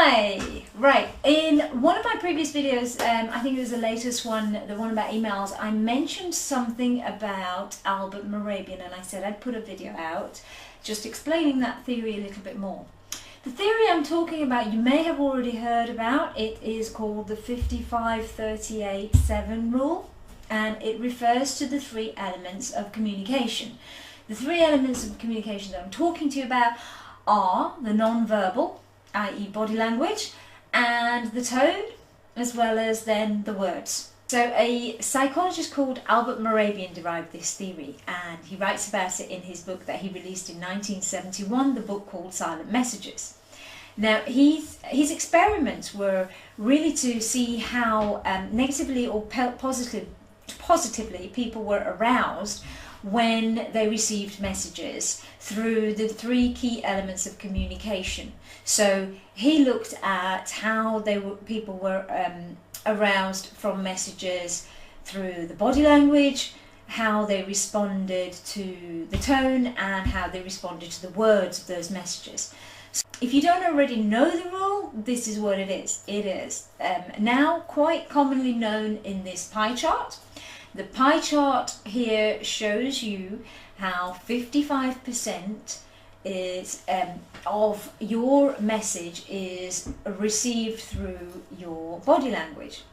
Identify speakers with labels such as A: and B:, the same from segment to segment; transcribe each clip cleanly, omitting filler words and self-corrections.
A: Hi! Right, in one of my previous videos, I think it was the latest one, the one about emails, I mentioned something about Albert Moravian, and I said I'd put a video out just explaining that theory a little bit more. The theory I'm talking about you may have already heard about. It is called the 55-38-7 rule, and it refers to the three elements of communication. The three elements of communication that I'm talking to you about are the non-verbal, i.e. body language, and the tone, as well as then the words. So a psychologist called Albert Moravian derived this theory, and he writes about it in his book that he released in 1971, the book called Silent Messages. Now his experiments were really to see how negatively or positively people were aroused when they received messages through the three key elements of communication. So he looked at how people were aroused from messages through the body language, how they responded to the tone, and how they responded to the words of those messages. So if you don't already know the rule, this is what it is. It is now quite commonly known in this pie chart. The pie chart here shows you how 55% is of your message is received through your body language,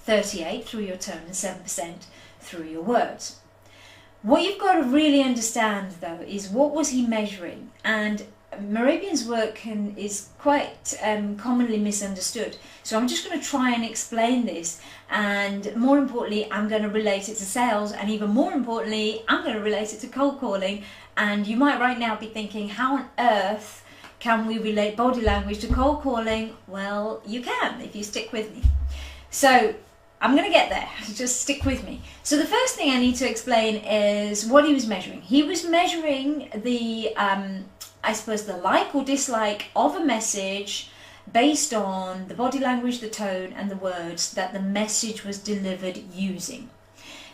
A: 38% through your tone, and 7% through your words. What you've got to really understand though is what was he measuring, and Moravian's work is quite commonly misunderstood. So I'm just going to try and explain this, and more importantly I'm going to relate it to sales, and even more importantly I'm going to relate it to cold calling. And you might right now be thinking, how on earth can we relate body language to cold calling? Well, you can if you stick with me. So I'm going to get there, just stick with me. So the first thing I need to explain is what he was measuring. He was measuring the I suppose the like or dislike of a message based on the body language, the tone, and the words that the message was delivered using.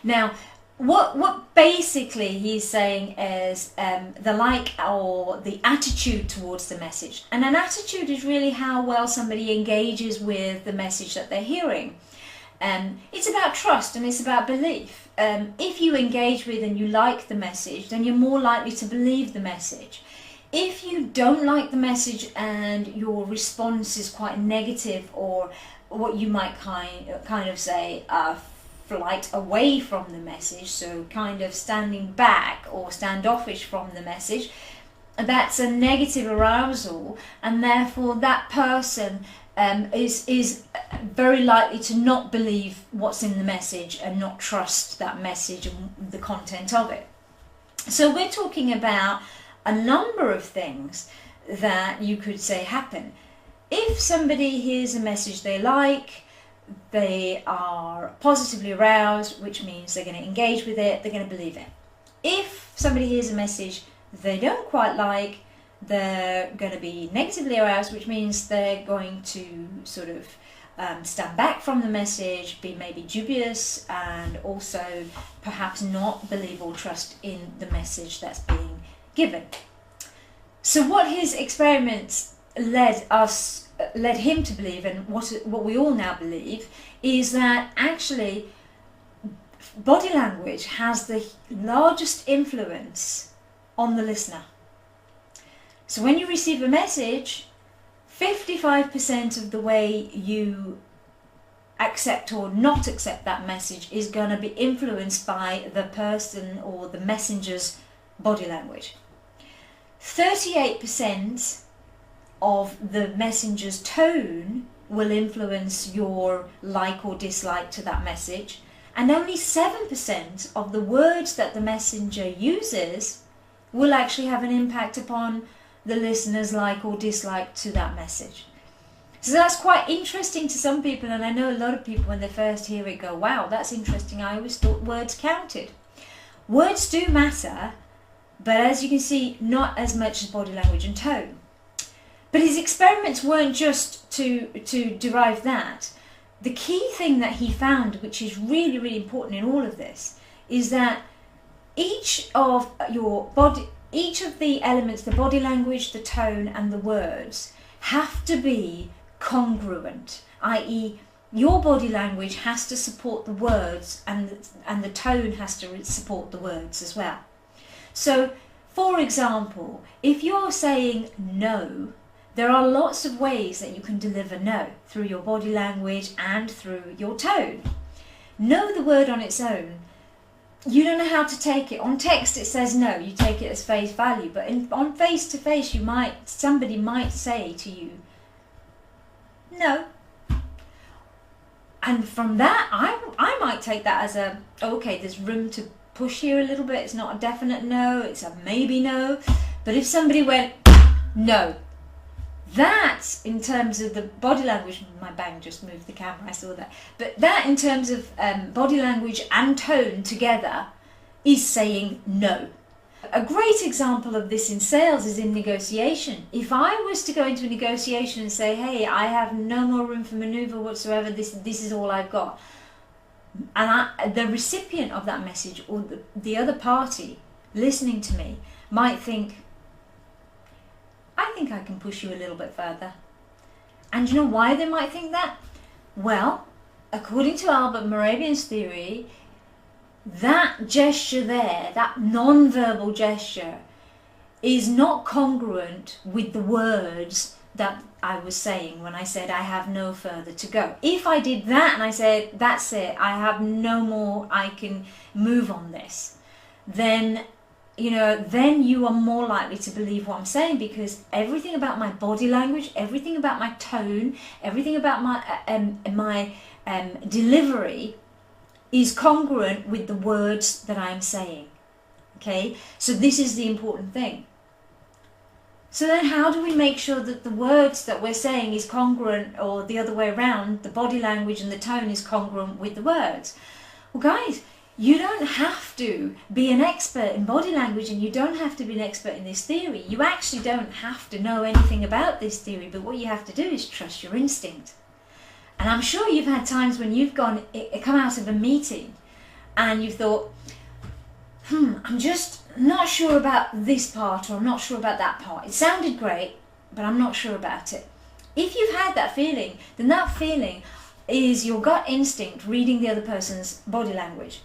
A: Now, what basically he's saying is the like or the attitude towards the message. And an attitude is really how well somebody engages with the message that they're hearing. It's about trust and it's about belief. If you engage with and you like the message, then you're more likely to believe the message. If you don't like the message and your response is quite negative, or what you might kind of say flight away from the message, so kind of standing back or standoffish from the message, that's a negative arousal, and therefore that person is very likely to not believe what's in the message and not trust that message and the content of it. So we're talking about a number of things that you could say happen. If somebody hears a message they like, they are positively aroused, which means they're going to engage with it, they're going to believe it. If somebody hears a message they don't quite like, they're going to be negatively aroused, which means they're going to sort of stand back from the message, be maybe dubious, and also perhaps not believe or trust in the message that's being given. So what his experiments led him to believe, and what we all now believe, is that actually body language has the largest influence on the listener. So when you receive a message, 55% of the way you accept or not accept that message is going to be influenced by the person or the messenger's body language. 38% of the messenger's tone will influence your like or dislike to that message, and only 7% of the words that the messenger uses will actually have an impact upon the listener's like or dislike to that message. So that's quite interesting to some people, and I know a lot of people when they first hear it go, wow, that's interesting, I always thought words counted. Words do matter, but as you can see, not as much as body language and tone. But his experiments weren't just to derive that. The key thing that he found, which is really, really important in all of this, is that each of the elements, the body language, the tone, and the words, have to be congruent, i.e. your body language has to support the words, and the tone has to support the words as well. So, for example, if you're saying no, there are lots of ways that you can deliver no, through your body language and through your tone. No, the word on its own, you don't know how to take it. On text it says no, you take it as face value, but on face to face somebody might say to you, no. And from that, I might take that as a, okay, there's room to push here a little bit. It's not a definite no, it's a maybe no. But if somebody went, no, that, in terms of the body language, my bang just moved the camera, I saw that. But that, in terms of body language and tone together, is saying no. A great example of this in sales is in negotiation. If I was to go into a negotiation and say, hey, I have no more room for maneuver whatsoever, this is all I've got. And the recipient of that message, or the other party listening to me, might think, I think I can push you a little bit further. And you know why they might think that? Well, according to Albert Moravian's theory, that gesture there, that non-verbal gesture, is not congruent with the words that I was saying when I said I have no further to go. If I did that and I said, that's it, I have no more, I can move on this, then then you are more likely to believe what I'm saying, because everything about my body language, everything about my tone, everything about my delivery is congruent with the words that I'm saying. Okay, so this is the important thing. So then how do we make sure that the words that we're saying is congruent, or the other way around, the body language and the tone is congruent with the words? Well, guys, you don't have to be an expert in body language, and you don't have to be an expert in this theory. You actually don't have to know anything about this theory, but what you have to do is trust your instinct. And I'm sure you've had times when you've come out of a meeting and you've thought, I'm just not sure about this part, or I'm not sure about that part. It sounded great, but I'm not sure about it. If you've had that feeling, then that feeling is your gut instinct reading the other person's body language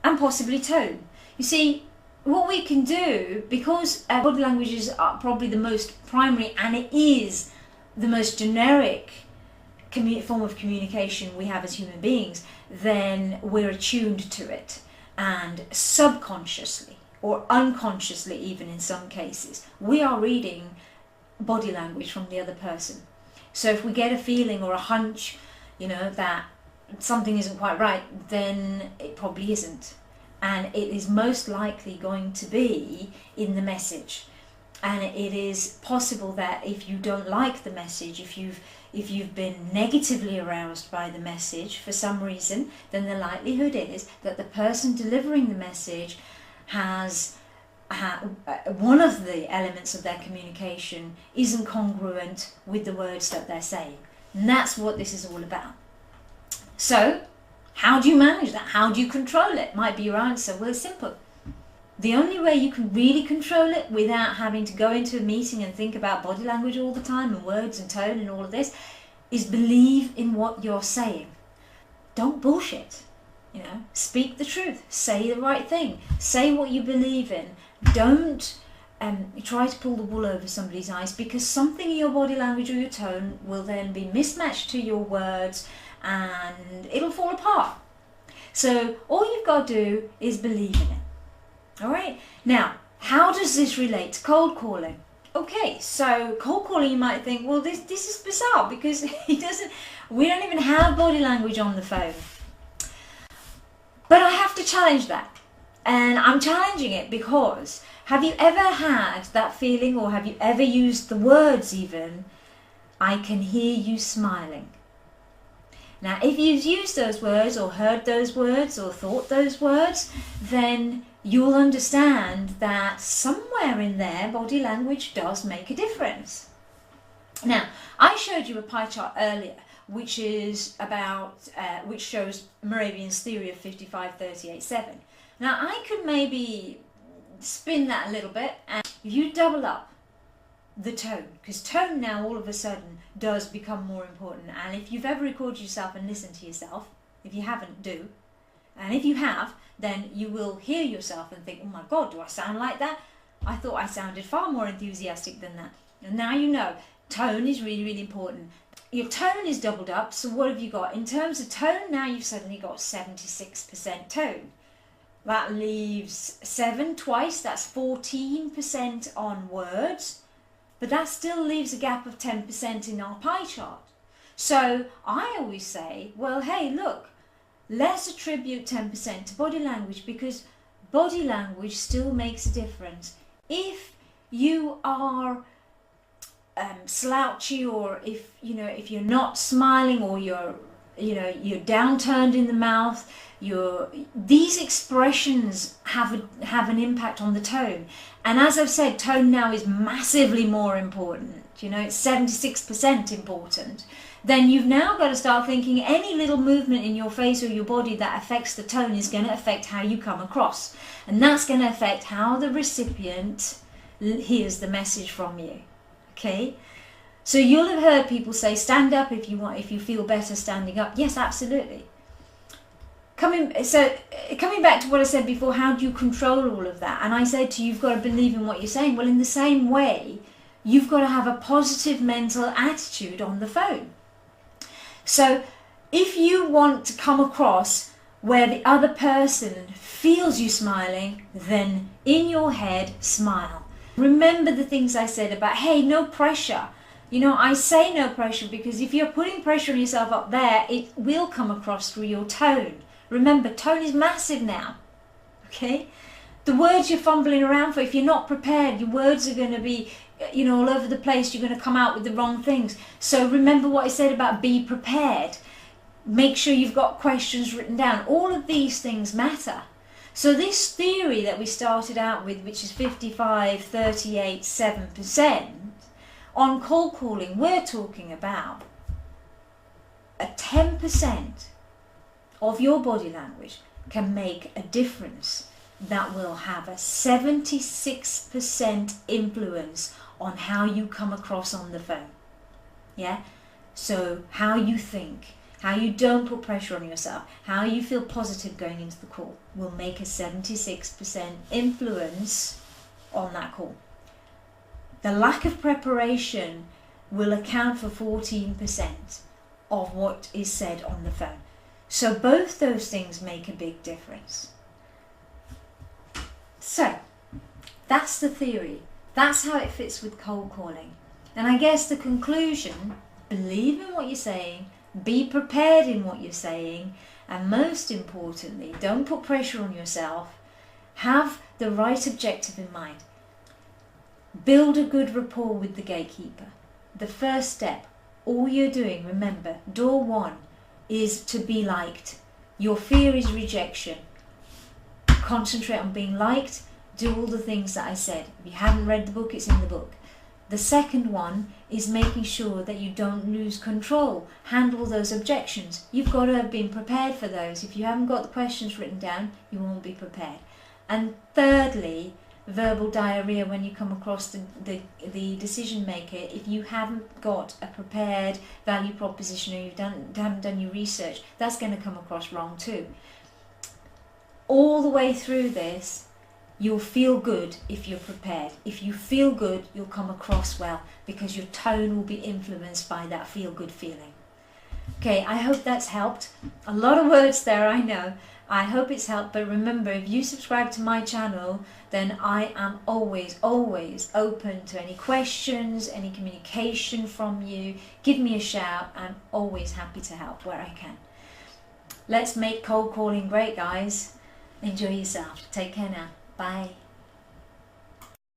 A: and possibly tone. You see, what we can do, because body languages are probably the most primary, and it is the most generic form of communication we have as human beings, then we're attuned to it. And subconsciously, or unconsciously even in some cases, we are reading body language from the other person. So if we get a feeling or a hunch, that something isn't quite right, then it probably isn't. And it is most likely going to be in the message. And it is possible that if you don't like the message, if you've been negatively aroused by the message for some reason, then the likelihood is that the person delivering the message has one of the elements of their communication isn't congruent with the words that they're saying. And that's what this is all about. So, how do you manage that? How do you control it? Might be your answer. Well, it's simple. The only way you can really control it without having to go into a meeting and think about body language all the time and words and tone and all of this is believe in what you're saying. Don't bullshit. Speak the truth. Say the right thing. Say what you believe in. Don't try to pull the wool over somebody's eyes, because something in your body language or your tone will then be mismatched to your words and it'll fall apart. So all you've got to do is believe in it. Alright, now, how does this relate to cold calling? Okay, so cold calling, you might think, well, this is bizarre, because we don't even have body language on the phone. But I have to challenge that. And I'm challenging it because, have you ever had that feeling, or have you ever used the words even, I can hear you smiling? Now, if you've used those words, or heard those words, or thought those words, then you'll understand that somewhere in there, body language does make a difference. Now, I showed you a pie chart earlier, which is about, which shows Moravian's theory of 55-38-7. Now, I could maybe spin that a little bit, and if you double up the tone, because tone now all of a sudden does become more important. And if you've ever recorded yourself and listened to yourself, if you haven't, do. And if you have, then you will hear yourself and think, oh my God, do I sound like that? I thought I sounded far more enthusiastic than that. And now you know, tone is really, really important. Your tone is doubled up, so what have you got? In terms of tone, now you've suddenly got 76% tone. That leaves 7 twice, that's 14% on words, but that still leaves a gap of 10% in our pie chart. So I always say, well, hey, look, let's attribute 10% to body language, because body language still makes a difference. If you are slouchy, or if you're not smiling, or you're downturned in the mouth, these expressions have an impact on the tone. And as I've said, tone now is massively more important. It's 76% important. Then you've now got to start thinking any little movement in your face or your body that affects the tone is going to affect how you come across, and that's going to affect how the recipient hears the message from you. Okay, so you'll have heard people say, stand up if you feel better standing up. Yes, absolutely. Coming back to what I said before, how do you control all of that? And I said to you, you've got to believe in what you're saying. Well, in the same way, you've got to have a positive mental attitude on the phone. So if you want to come across where the other person feels you smiling, then in your head, smile. Remember the things I said about, hey, no pressure. I say no pressure because if you're putting pressure on yourself up there, it will come across through your tone. Remember, tone is massive now, okay? The words you're fumbling around for, if you're not prepared, your words are going to be, all over the place. You're going to come out with the wrong things. So remember what I said about be prepared. Make sure you've got questions written down. All of these things matter. So this theory that we started out with, which is 55, 38, 7%, on cold calling, we're talking about a 10% of your body language can make a difference that will have a 76% influence on how you come across on the phone. Yeah? So how you think, how you don't put pressure on yourself, how you feel positive going into the call will make a 76% influence on that call. The lack of preparation will account for 14% of what is said on the phone. So both those things make a big difference. So that's the theory. That's how it fits with cold calling. And I guess the conclusion, believe in what you're saying, be prepared in what you're saying, and most importantly, don't put pressure on yourself. Have the right objective in mind. Build a good rapport with the gatekeeper. The first step, all you're doing, remember, door 1 is to be liked. Your fear is rejection. Concentrate on being liked. Do all the things that I said. If you haven't read the book, it's in the book. The second one is making sure that you don't lose control. Handle those objections. You've got to have been prepared for those. If you haven't got the questions written down, you won't be prepared. And thirdly, verbal diarrhea when you come across the decision maker. If you haven't got a prepared value proposition, or you haven't done your research, that's going to come across wrong too. All the way through this, you'll feel good if you're prepared. If you feel good, you'll come across well, because your tone will be influenced by that feel good feeling. Okay, I hope that's helped. A lot of words there, I know. I hope it's helped, but remember, if you subscribe to my channel, then I am always open to any questions, any communication from you. Give me a shout. I'm always happy to help where I can. Let's make cold calling great, guys. Enjoy yourself. Take care now. Bye.